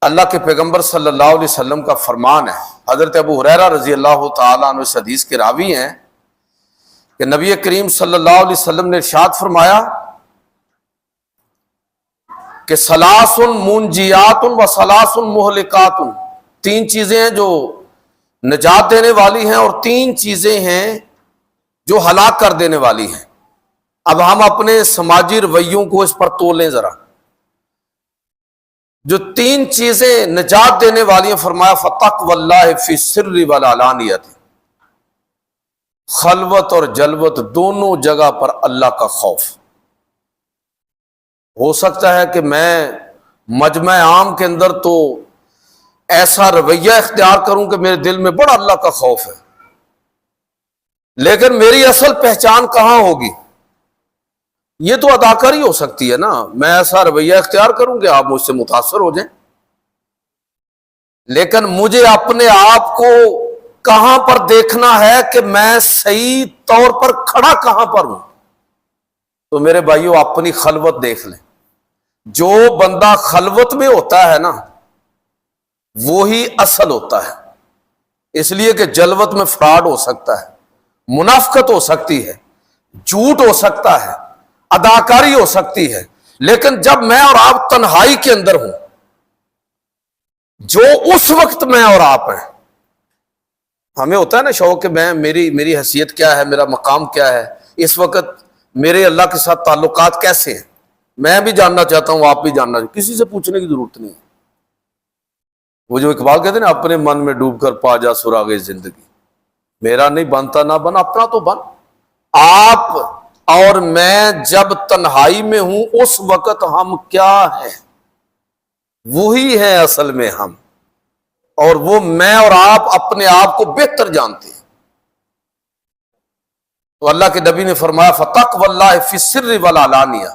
اللہ کے پیغمبر صلی اللہ علیہ وسلم کا فرمان ہے، حضرت ابو ہریرہ رضی اللہ تعالیٰ عنہ اس حدیث کے راوی ہیں کہ نبی کریم صلی اللہ علیہ وسلم نے ارشاد فرمایا کہ ثلاث منجیات و ثلاث مہلکات، تین چیزیں ہیں جو نجات دینے والی ہیں اور تین چیزیں ہیں جو ہلاک کر دینے والی ہیں۔ اب ہم اپنے سماجی رویوں کو اس پر تولیں ذرا۔ جو تین چیزیں نجات دینے والی ہیں، فرمایا فتقوی اللہ فی السر والعلانیۃ، خلوت اور جلوت دونوں جگہ پر اللہ کا خوف۔ ہو سکتا ہے کہ میں مجمع عام کے اندر تو ایسا رویہ اختیار کروں کہ میرے دل میں بڑا اللہ کا خوف ہے، لیکن میری اصل پہچان کہاں ہوگی؟ یہ تو اداکاری ہو سکتی ہے نا، میں ایسا رویہ اختیار کروں کہ آپ مجھ سے متاثر ہو جائیں، لیکن مجھے اپنے آپ کو کہاں پر دیکھنا ہے کہ میں صحیح طور پر کھڑا کہاں پر ہوں۔ تو میرے بھائیوں، اپنی خلوت دیکھ لیں۔ جو بندہ خلوت میں ہوتا ہے نا، وہی اصل ہوتا ہے۔ اس لیے کہ جلوت میں فراڈ ہو سکتا ہے، منافقت ہو سکتی ہے، جھوٹ ہو سکتا ہے، اداکاری ہو سکتی ہے، لیکن جب میں اور آپ تنہائی کے اندر ہوں، جو اس وقت میں اور آپ ہیں، ہمیں ہوتا ہے نا شوق کہ میری حیثیت کیا ہے، میرا مقام کیا ہے، اس وقت میرے اللہ کے ساتھ تعلقات کیسے ہیں، میں بھی جاننا چاہتا ہوں، آپ بھی جاننا چاہتے ہیں، کسی سے پوچھنے کی ضرورت نہیں ہے۔ وہ جو اقبال کہتے ہیں نا، اپنے من میں ڈوب کر پا جا سراغ زندگی، میرا نہیں بنتا نہ بن، اپنا تو بن۔ آپ اور میں جب تنہائی میں ہوں، اس وقت ہم کیا ہیں؟ وہی ہے اصل میں ہم، اور وہ میں اور آپ اپنے آپ کو بہتر جانتے ہیں۔ تو اللہ کے نبی نے فرمایا فتقوی اللہ فی السر والعلانیہ،